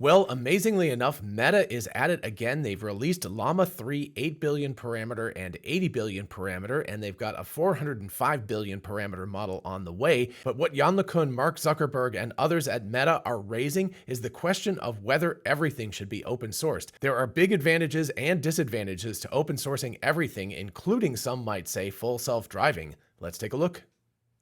Well, amazingly enough, Meta is at it again. They've released Llama 3 8 billion parameter and 80 billion parameter, and they've got a 405 billion parameter model on the way. But what Jan LeCun, Mark Zuckerberg, and others at Meta are raising is the question of whether everything should be open sourced. There are big advantages and disadvantages to open sourcing everything, including, some might say, full self-driving. Let's take a look.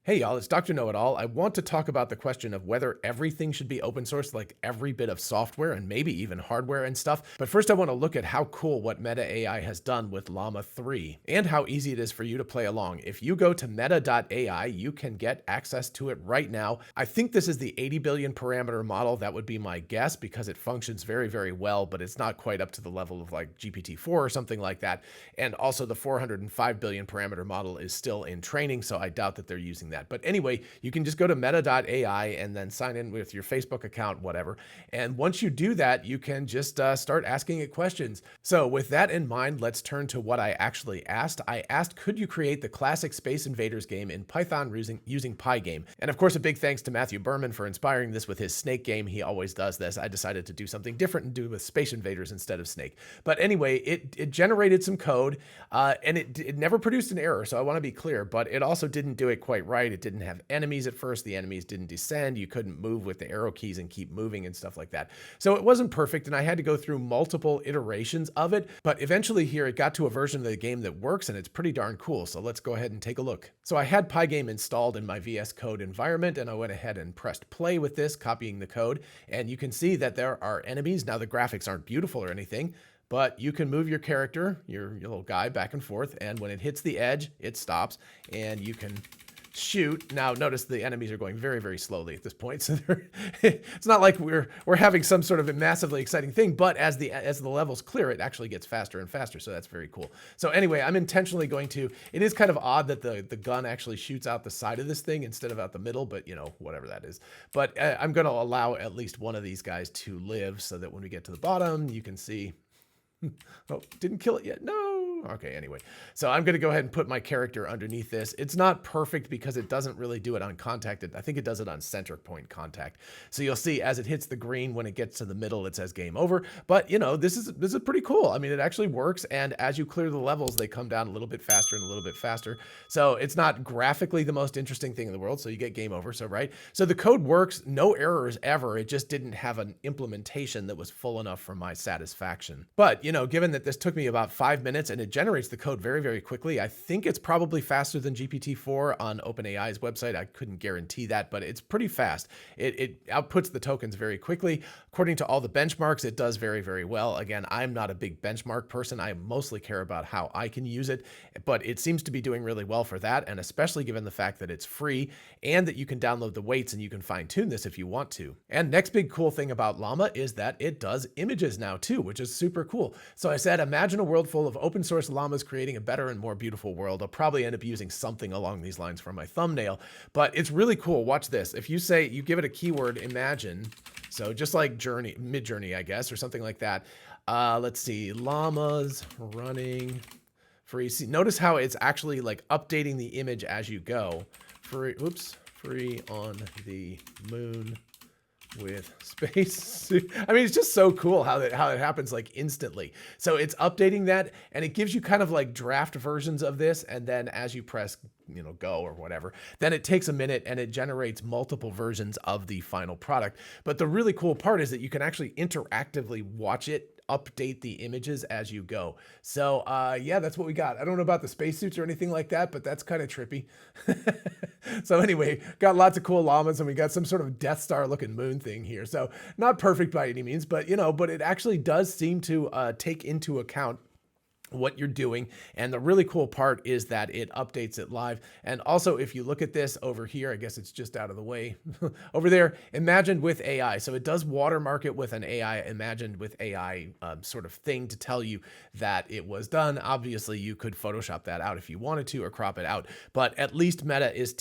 Hey y'all, it's Dr. Know-It-All. I want to talk about the question of whether everything should be open source, like every bit of software and maybe even hardware and stuff. But first I want to look at how cool what Meta AI has done with Llama 3 and how easy it is for you to play along. If you go to meta.ai, you can get access to it right now. I think this is the 80 billion parameter model. That would be my guess because it functions very, very well, but it's not quite up to the level of like GPT-4 or something like that. And also the 405 billion parameter model is still in training, so I doubt that they're using that. But anyway, you can just go to meta.ai and then sign in with your Facebook account, whatever. And once you do that, you can just start asking it questions. So with that in mind, let's turn to what I actually asked. I asked, could you create the classic Space Invaders game in Python using Pygame? And of course, a big thanks to Matthew Berman for inspiring this with his Snake game. He always does this. I decided to do something different and do it with Space Invaders instead of Snake. But anyway, it generated some code and it never produced an error. So I want to be clear, but it also didn't do it quite right. It didn't have enemies at first. The enemies didn't descend. You couldn't move with the arrow keys and keep moving and stuff like that. So it wasn't perfect, and I had to go through multiple iterations of it. But eventually here, it got to a version of the game that works, and it's pretty darn cool. So let's go ahead and take a look. So I had Pygame installed in my VS Code environment, and I went ahead and pressed play with this, copying the code. And you can see that there are enemies. Now the graphics aren't beautiful or anything, but you can move your character, your little guy, back and forth. And when it hits the edge, it stops, and you can shoot. Now notice the enemies are going very, very slowly at this point. So it's not like we're having some sort of a massively exciting thing, but as the levels clear, it actually gets faster and faster. So that's very cool. So anyway, I'm intentionally going to, it is kind of odd that the gun actually shoots out the side of this thing instead of out the middle, but you know, whatever that is. But I'm going to allow at least one of these guys to live so that when we get to the bottom, you can see, oh, didn't kill it yet. No. Okay, anyway. So I'm going to go ahead and put my character underneath this. It's not perfect because it doesn't really do it on contact. I think it does it on center point contact. So you'll see as it hits the green, when it gets to the middle, it says game over. But you know, this is pretty cool. I mean, it actually works. And as you clear the levels, they come down a little bit faster and a little bit faster. So it's not graphically the most interesting thing in the world. So you get game over. So right. So the code works, no errors ever. It just didn't have an implementation that was full enough for my satisfaction. But you know, given that this took me about 5 minutes and it generates the code very, very quickly. I think it's probably faster than GPT-4 on OpenAI's website. I couldn't guarantee that, but it's pretty fast. It outputs the tokens very quickly. According to all the benchmarks, it does very, very well. Again, I'm not a big benchmark person. I mostly care about how I can use it, but it seems to be doing really well for that. And especially given the fact that it's free and that you can download the weights and you can fine tune this if you want to. And next big cool thing about Llama is that it does images now too, which is super cool. So I said, imagine a world full of open source llamas creating a better and more beautiful world. I'll probably end up using something along these lines for my thumbnail, but it's really cool. Watch this. If you say, you give it a keyword, imagine, so just like Midjourney, I guess, or something like that. Let's see, llamas running free. See, notice how it's actually like updating the image as you go. Free on the moon with space. I mean, it's just so cool how it happens like instantly. So it's updating that and it gives you kind of like draft versions of this. And then as you press, you know, go or whatever, then it takes a minute and it generates multiple versions of the final product. But the really cool part is that you can actually interactively watch it update the images as you go. So yeah, that's what we got. I don't know about the spacesuits or anything like that, but that's kind of trippy. So anyway, got lots of cool llamas and we got some sort of Death Star looking moon thing here. So not perfect by any means, but you know, but it actually does seem to take into account what you're doing. And the really cool part is that it updates it live. And also, if you look at this over here, I guess it's just out of the way over there, imagined with AI. So it does watermark it with an AI, imagined with AI sort of thing to tell you that it was done. Obviously, you could Photoshop that out if you wanted to or crop it out, but at least Meta is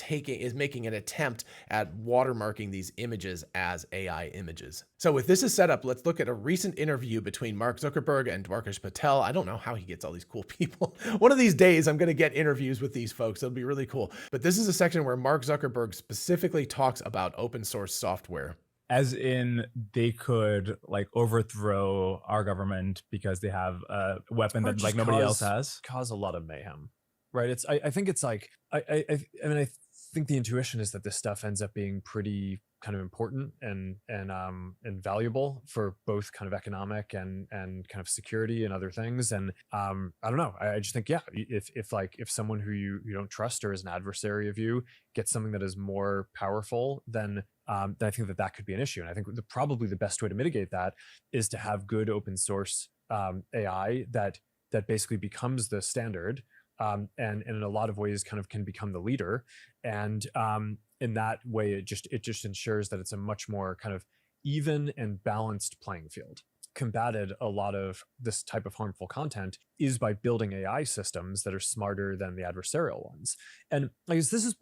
making an attempt at watermarking these images as AI images. So with this as set up, let's look at a recent interview between Mark Zuckerberg and Dwarkesh Patel. I don't know how he gets all these cool people. One of these days, I'm going to get interviews with these folks. It'll be really cool. But this is a section where Mark Zuckerberg specifically talks about open source software. As in, they could like overthrow our government because they have a weapon Or that like just nobody else has. cause a lot of mayhem, right? I think it's like I mean I think the intuition is that this stuff ends up being pretty kind of important and valuable for both kind of economic and kind of security and other things. And I don't know. I just think, yeah, if someone who you don't trust or is an adversary of you gets something that is more powerful, then I think that that could be an issue. And I think probably the best way to mitigate that is to have good open source AI that basically becomes the standard, and in a lot of ways kind of can become the leader. And in that way, it just ensures that it's a much more kind of even and balanced playing field. Combated a lot of this type of harmful content is by building AI systems that are smarter than the adversarial ones. And I guess this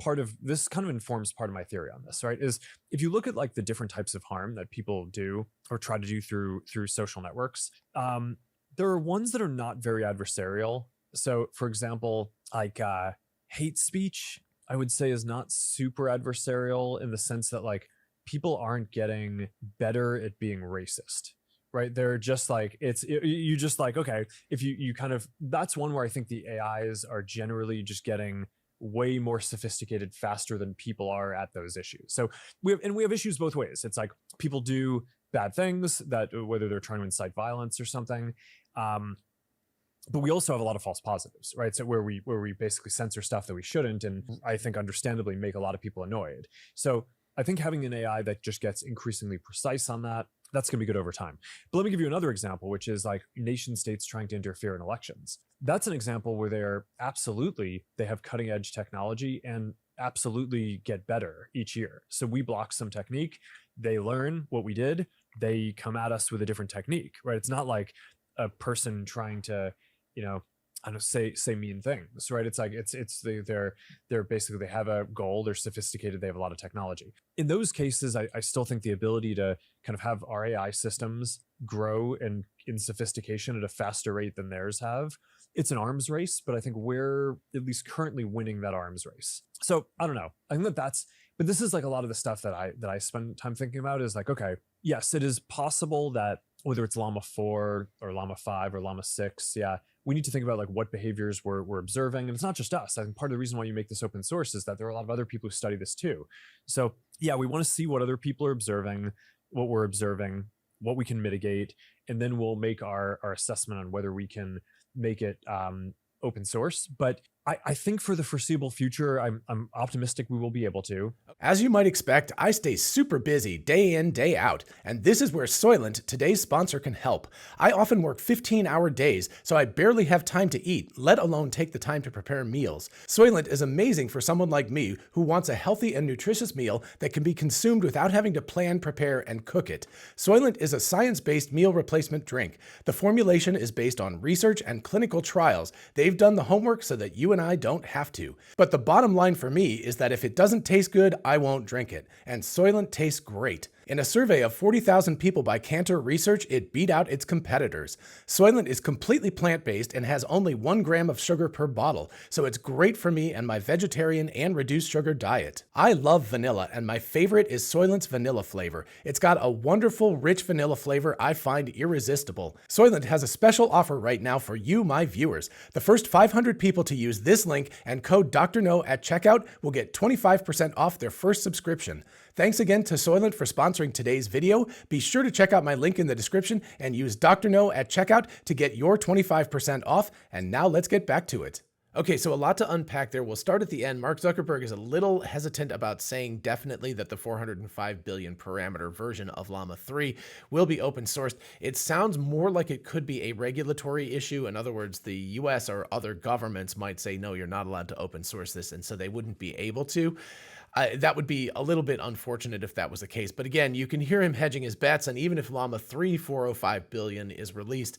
kind of informs part of my theory on this, right? Is if you look at like the different types of harm that people do or try to do through social networks, there are ones that are not very adversarial. So, for example, like hate speech, I would say is not super adversarial in the sense that like people aren't getting better at being racist, right? They're just like you just like, okay, if you kind of, that's one where I think the AIs are generally just getting way more sophisticated faster than people are at those issues. So we have issues both ways. It's like people do bad things, that whether they're trying to incite violence or something, but we also have a lot of false positives, right? So where we basically censor stuff that we shouldn't, and I think understandably make a lot of people annoyed. So I think having an AI that just gets increasingly precise on that's going to be good over time. But let me give you another example, which is like nation states trying to interfere in elections. That's an example where they have cutting edge technology and absolutely get better each year. So we block some technique, they learn what we did, they come at us with a different technique, right? It's not like a person trying to, I don't say mean things, right? It's like they're basically, they have a goal, they're sophisticated, they have a lot of technology. In those cases, I still think the ability to kind of have our AI systems grow in sophistication at a faster rate than theirs have. It's an arms race, but I think we're at least currently winning that arms race. So I don't know. I think but this is like a lot of the stuff that I spend time thinking about is like, okay, yes, it is possible that whether it's Llama 4 or Llama 5 or Llama 6, yeah, we need to think about like what behaviors we're observing. And it's not just us. I think part of the reason why you make this open source is that there are a lot of other people who study this too. So yeah, we want to see what other people are observing, what we're observing, what we can mitigate, and then we'll make our assessment on whether we can make it open source. But I think for the foreseeable future, I'm optimistic we will be able to. As you might expect, I stay super busy day in, day out, and this is where Soylent, today's sponsor, can help. I often work 15-hour days, so I barely have time to eat, let alone take the time to prepare meals. Soylent is amazing for someone like me who wants a healthy and nutritious meal that can be consumed without having to plan, prepare, and cook it. Soylent is a science-based meal replacement drink. The formulation is based on research and clinical trials. They've done the homework so that you and I don't have to. But the bottom line for me is that if it doesn't taste good, I won't drink it. And Soylent tastes great. In a survey of 40,000 people by Cantor Research, it beat out its competitors. Soylent is completely plant-based and has only 1 gram of sugar per bottle, so it's great for me and my vegetarian and reduced sugar diet. I love vanilla, and my favorite is Soylent's vanilla flavor. It's got a wonderful, rich vanilla flavor I find irresistible. Soylent has a special offer right now for you, my viewers. The first 500 people to use this link and code Dr. No at checkout will get 25% off their first subscription. Thanks again to Soylent for sponsoring today's video. Be sure to check out my link in the description and use Dr. No at checkout to get your 25% off. And now let's get back to it. Okay, so a lot to unpack there. We'll start at the end. Mark Zuckerberg is a little hesitant about saying definitely that the 405 billion parameter version of Llama 3 will be open sourced. It sounds more like it could be a regulatory issue. In other words, the US or other governments might say, no, you're not allowed to open source this, and so they wouldn't be able to. That would be a little bit unfortunate if that was the case. But again, you can hear him hedging his bets, and even if Llama 3 405 billion is released,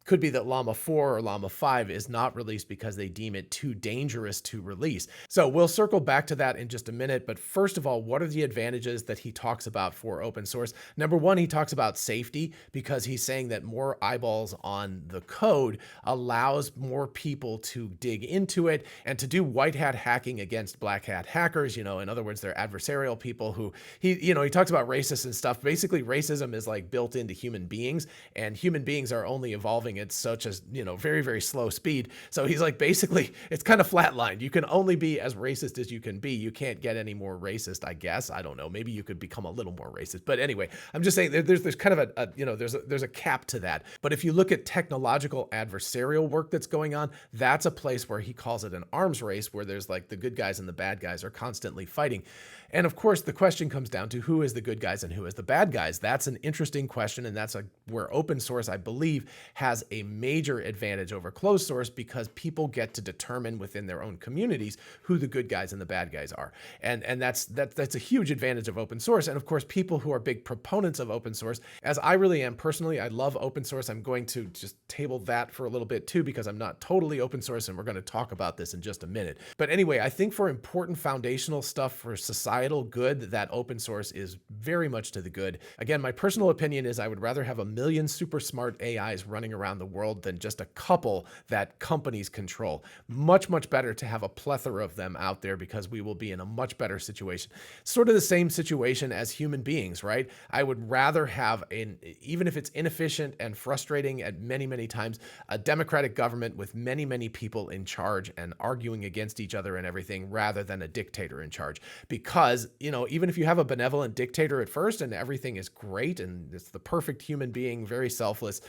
Could be that Llama 4 or Llama 5 is not released because they deem it too dangerous to release. So we'll circle back to that in just a minute. But first of all, what are the advantages that he talks about for open source? Number one, he talks about safety because he's saying that more eyeballs on the code allows more people to dig into it and to do white hat hacking against black hat hackers. In other words, they're adversarial people who he talks about racists and stuff. Basically, racism is like built into human beings, and human beings are only evolving at such as, very, very slow speed. So he's like, basically, it's kind of flatlined. You can only be as racist as you can be. You can't get any more racist, I guess. I don't know. Maybe you could become a little more racist. But anyway, I'm just saying there's kind of there's a cap to that. But if you look at technological adversarial work that's going on, that's a place where he calls it an arms race, where there's like the good guys and the bad guys are constantly fighting. And of course, the question comes down to who is the good guys and who is the bad guys. That's an interesting question. And that's where open source, I believe, has a major advantage over closed source, because people get to determine within their own communities who the good guys and the bad guys are. And that's a huge advantage of open source. And of course, people who are big proponents of open source, as I really am personally, I love open source. I'm going to just table that for a little bit too, because I'm not totally open source, and we're going to talk about this in just a minute. But anyway, I think for important foundational stuff for societal good, that open source is very much to the good. Again, my personal opinion is I would rather have 1 million super smart AIs running around the world than just a couple that companies control. Much, much better to have a plethora of them out there, because we will be in a much better situation. Sort of the same situation as human beings, right? I would rather have, even if it's inefficient and frustrating at many, many times, a democratic government with many, many people in charge and arguing against each other and everything, rather than a dictator in charge. Because, even if you have a benevolent dictator at first and everything is great and it's the perfect human being, very selfless,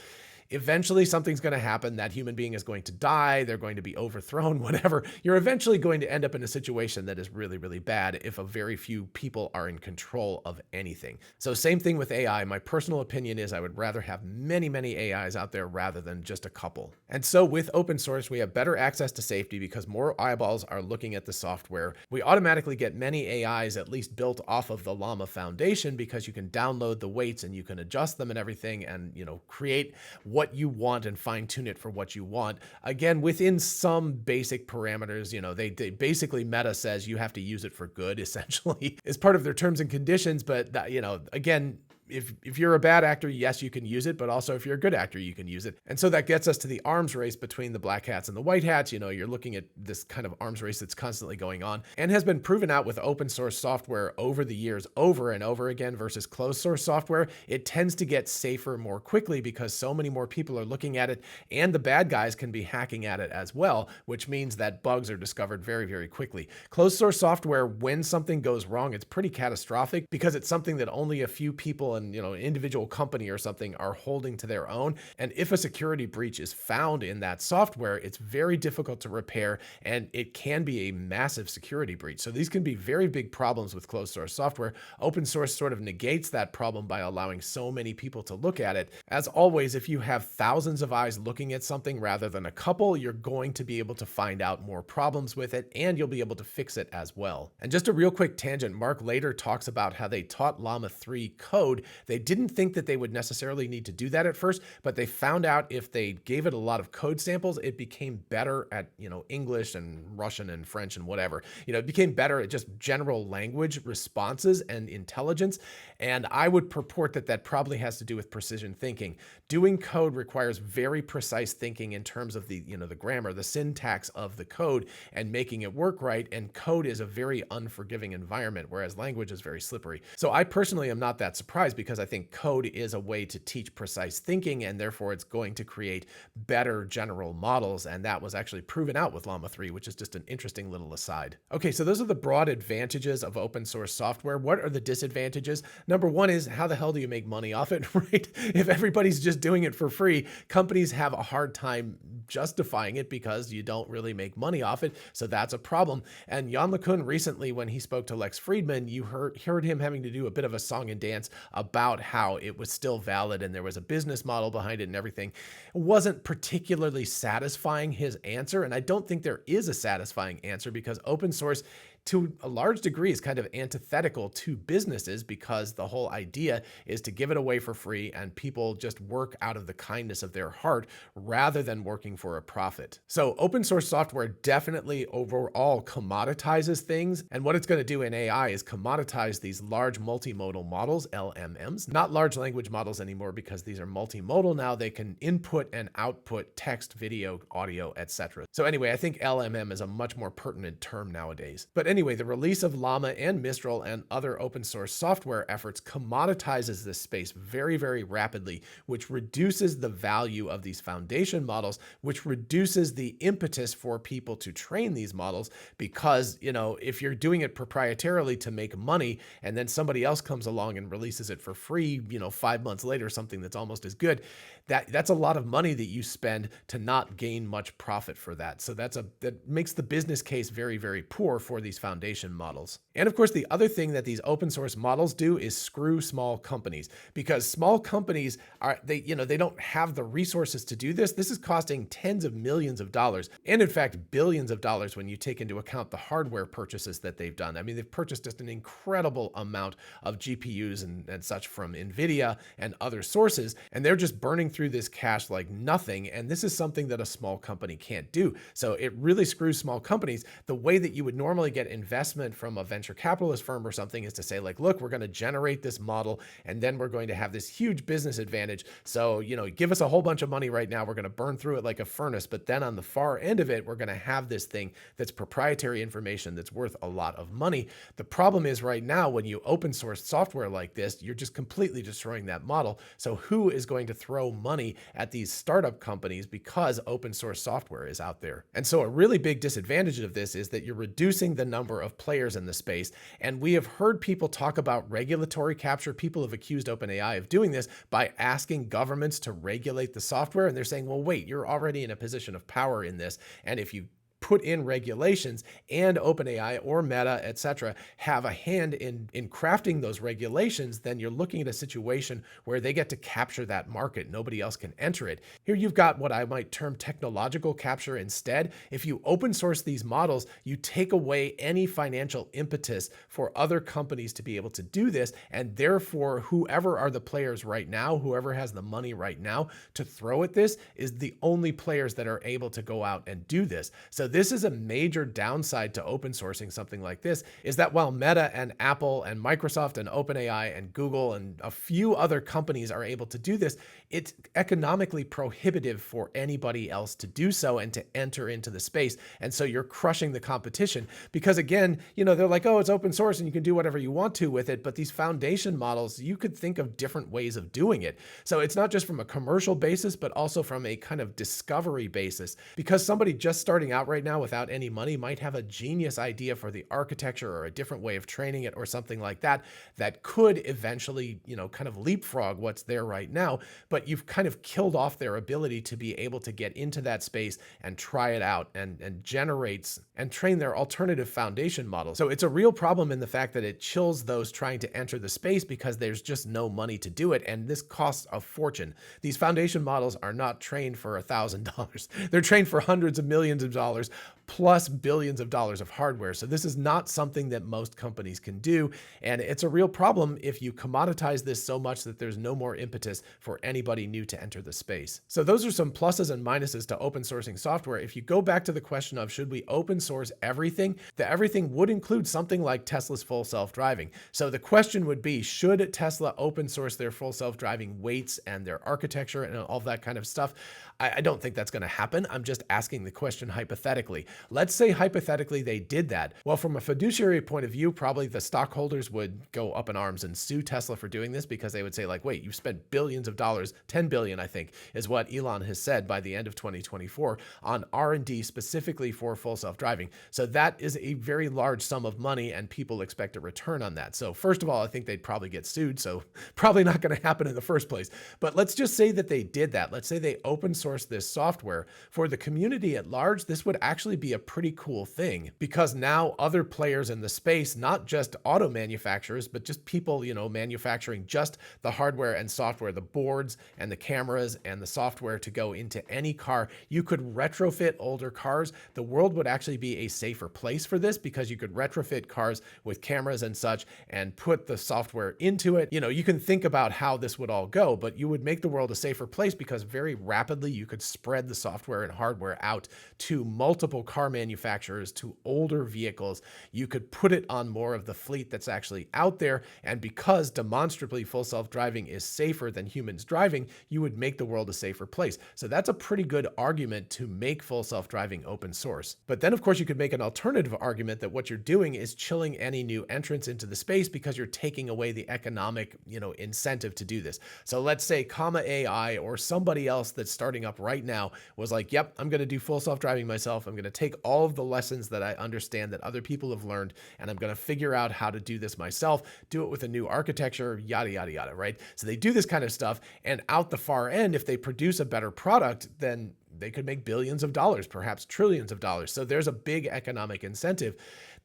eventually something's going to happen. That human being is going to die. They're going to be overthrown, whatever. You're eventually going to end up in a situation that is really, really bad if a very few people are in control of anything. So same thing with AI. My personal opinion is I would rather have many, many AIs out there rather than just a couple. And so with open source, we have better access to safety because more eyeballs are looking at the software. We automatically get many AIs at least built off of the Llama Foundation, because you can download the weights and you can adjust them and everything, and create what you want and fine tune it for what you want. Again, within some basic parameters, they basically Meta says you have to use it for good, essentially, is part of their terms and conditions. But that, again, if you're a bad actor, yes, you can use it, but also if you're a good actor, you can use it. And so that gets us to the arms race between the black hats and the white hats. You're looking at this kind of arms race that's constantly going on and has been proven out with open source software over the years, over and over again, versus closed source software. It tends to get safer more quickly because so many more people are looking at it, and the bad guys can be hacking at it as well, which means that bugs are discovered very, very quickly. Closed source software, when something goes wrong, it's pretty catastrophic because it's something that only a few people and an individual company or something are holding to their own. And if a security breach is found in that software, it's very difficult to repair, and it can be a massive security breach. So these can be very big problems with closed source software. Open source sort of negates that problem by allowing so many people to look at it. As always, if you have thousands of eyes looking at something rather than a couple, you're going to be able to find out more problems with it, and you'll be able to fix it as well. And just a real quick tangent, Mark later talks about how they taught Llama 3 code. They didn't think that they would necessarily need to do that at first, but they found out if they gave it a lot of code samples, it became better at, English and Russian and French and whatever. It became better at just general language responses and intelligence. And I would purport that that probably has to do with precision thinking. Doing code requires very precise thinking in terms of the grammar, the syntax of the code, and making it work right. And code is a very unforgiving environment, whereas language is very slippery. So I personally am not that surprised, because I think code is a way to teach precise thinking, and therefore it's going to create better general models. And that was actually proven out with Llama 3, which is just an interesting little aside. Okay, so those are the broad advantages of open source software. What are the disadvantages? Number one is, how the hell do you make money off it, right? If everybody's just doing it for free, companies have a hard time justifying it because you don't really make money off it. So that's a problem. And Jan LeCun recently, when he spoke to Lex Friedman, you heard him having to do a bit of a song and dance about how it was still valid and there was a business model behind it and everything. It wasn't particularly satisfying, his answer. And I don't think there is a satisfying answer, because open source to a large degree is kind of antithetical to businesses, because the whole idea is to give it away for free and people just work out of the kindness of their heart rather than working for a profit. So open source software definitely overall commoditizes things. And what it's going to do in AI is commoditize these large multimodal models, LMMs, not large language models anymore, because these are multimodal now. They can input and output text, video, audio, etc. So anyway, I think LMM is a much more pertinent term nowadays. But anyway, the release of Llama and Mistral and other open source software efforts commoditizes this space very, very rapidly, which reduces the value of these foundation models, which reduces the impetus for people to train these models, because, you know, if you're doing it proprietarily to make money and then somebody else comes along and releases it for free, you know, 5 months later, something that's almost as good, that's a lot of money that you spend to not gain much profit for that. So that makes the business case very, very poor for these foundation models. And of course, the other thing that these open source models do is screw small companies, because small companies they don't have the resources to do this. This is costing tens of millions of dollars, and in fact, billions of dollars when you take into account the hardware purchases that they've done. I mean, they've purchased just an incredible amount of GPUs and such from NVIDIA and other sources, and they're just burning through this cash like nothing. And this is something that a small company can't do. So it really screws small companies. The way that you would normally get investment from a venture capitalist firm or something is to say, like, look, we're going to generate this model and then we're going to have this huge business advantage. So, you know, give us a whole bunch of money right now. We're going to burn through it like a furnace. But then on the far end of it, we're going to have this thing that's proprietary information that's worth a lot of money. The problem is right now, when you open source software like this, you're just completely destroying that model. So who is going to throw money at these startup companies because open source software is out there? And so a really big disadvantage of this is that you're reducing the number of players in the space. And we have heard people talk about regulatory capture. People have accused OpenAI of doing this by asking governments to regulate the software. And they're saying, well, wait, you're already in a position of power in this. And if you put in regulations and OpenAI or Meta, etc., have a hand in crafting those regulations, then you're looking at a situation where they get to capture that market. Nobody else can enter it. Here you've got what I might term technological capture instead. If you open source these models, you take away any financial impetus for other companies to be able to do this. And therefore, whoever are the players right now, whoever has the money right now to throw at this, is the only players that are able to go out and do this. So this is a major downside to open sourcing something like this, is that while Meta and Apple and Microsoft and OpenAI and Google and a few other companies are able to do this, it's economically prohibitive for anybody else to do so and to enter into the space. And so you're crushing the competition, because again, you know, they're like, oh, it's open source and you can do whatever you want to with it. But these foundation models, you could think of different ways of doing it. So it's not just from a commercial basis, but also from a kind of discovery basis, because somebody just starting out right now without any money might have a genius idea for the architecture or a different way of training it or something like that, that could eventually, you know, kind of leapfrog what's there right now. But you've kind of killed off their ability to be able to get into that space and try it out and generates and train their alternative foundation models. So it's a real problem in the fact that it chills those trying to enter the space, because there's just no money to do it. And this costs a fortune. These foundation models are not trained for $1,000. They're trained for hundreds of millions of dollars plus billions of dollars of hardware. So this is not something that most companies can do. And it's a real problem if you commoditize this so much that there's no more impetus for anybody new to enter the space. So those are some pluses and minuses to open sourcing software. If you go back to the question of should we open source everything, the everything would include something like Tesla's full self-driving. So the question would be, should Tesla open source their full self-driving weights and their architecture and all that kind of stuff? I don't think that's going to happen. I'm just asking the question hypothetically. Let's say hypothetically they did that. Well, from a fiduciary point of view, probably the stockholders would go up in arms and sue Tesla for doing this, because they would say, like, wait, you spent billions of dollars, 10 billion, I think, is what Elon has said by the end of 2024 on R&D specifically for full self-driving. So that is a very large sum of money, and people expect a return on that. So first of all, I think they'd probably get sued. So probably not going to happen in the first place. But let's just say that they did that. Let's say they open source this software for the community at large. This would actually be a pretty cool thing, because now other players in the space, not just auto manufacturers, but just people, manufacturing just the hardware and software, the boards and the cameras and the software to go into any car. You could retrofit older cars. The world would actually be a safer place for this, because you could retrofit cars with cameras and such and put the software into it. You can think about how this would all go, but you would make the world a safer place, because very rapidly you could spread the software and hardware out to multiple car manufacturers, to older vehicles. You could put it on more of the fleet that's actually out there. And because demonstrably full self-driving is safer than humans driving, you would make the world a safer place. So that's a pretty good argument to make full self-driving open source. But then of course you could make an alternative argument that what you're doing is chilling any new entrants into the space, because you're taking away the economic, incentive to do this. So let's say Comma AI or somebody else that's starting up right now was like, yep, I'm going to do full self-driving myself. I'm going to take all of the lessons that I understand that other people have learned, and I'm going to figure out how to do this myself, do it with a new architecture, yada, yada, yada, right? So they do this kind of stuff, and out the far end, if they produce a better product, then they could make billions of dollars, perhaps trillions of dollars. So there's a big economic incentive.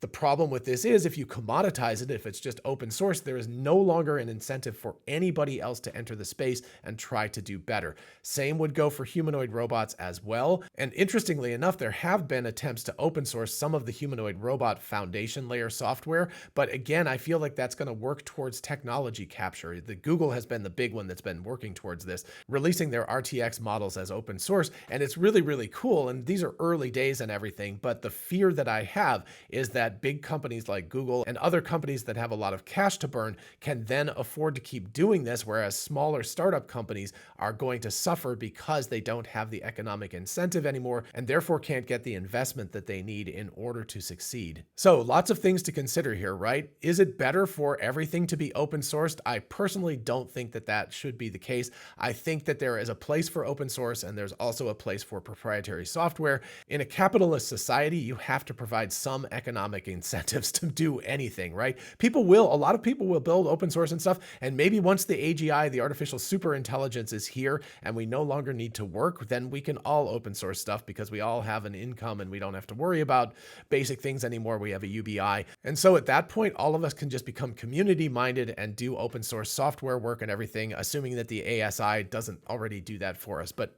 The problem with this is, if you commoditize it, if it's just open source, there is no longer an incentive for anybody else to enter the space and try to do better. Same would go for humanoid robots as well. And interestingly enough, there have been attempts to open source some of the humanoid robot foundation layer software. But again, I feel like that's going to work towards technology capture. Google has been the big one that's been working towards this, releasing their RTX models as open source. And it's really, really cool. And these are early days and everything. But the fear that I have is that big companies like Google and other companies that have a lot of cash to burn can then afford to keep doing this, whereas smaller startup companies are going to suffer because they don't have the economic incentive anymore, and therefore can't get the investment that they need in order to succeed. So lots of things to consider here, right? Is it better for everything to be open sourced? I personally don't think that that should be the case. I think that there is a place for open source, and there's also a place for proprietary software. In a capitalist society, you have to provide some economic incentives to do anything, right? A lot of people will build open source and stuff, and maybe once the AGI, the artificial super intelligence, is here and we no longer need to work, then we can all open source stuff, because we all have an income and we don't have to worry about basic things anymore. We have a UBI. And so at that point, all of us can just become community minded and do open source software work and everything, assuming that the ASI doesn't already do that for us. But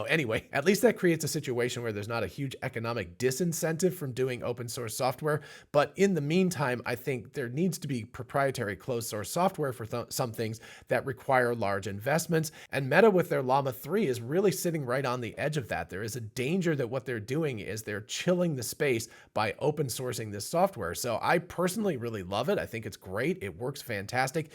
anyway, at least that creates a situation where there's not a huge economic disincentive from doing open source software. But in the meantime, I think there needs to be proprietary closed source software for some things that require large investments. And Meta with their Llama 3 is really sitting right on the edge of that. There is a danger that what they're doing is they're chilling the space by open sourcing this software. So I personally really love it. I think it's great. It works fantastic.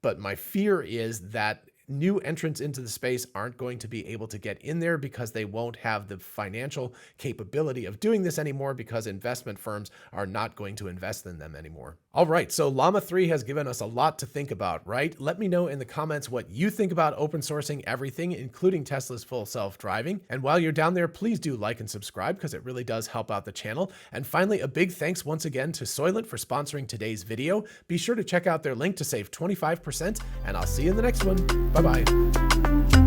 But my fear is that new entrants into the space aren't going to be able to get in there, because they won't have the financial capability of doing this anymore, because investment firms are not going to invest in them anymore. All right, so Llama 3 has given us a lot to think about, right? Let me know in the comments what you think about open sourcing everything, including Tesla's full self-driving. And while you're down there, please do like and subscribe, because it really does help out the channel. And finally, a big thanks once again to Soylent for sponsoring today's video. Be sure to check out their link to save 25%, and I'll see you in the next one. Bye-bye.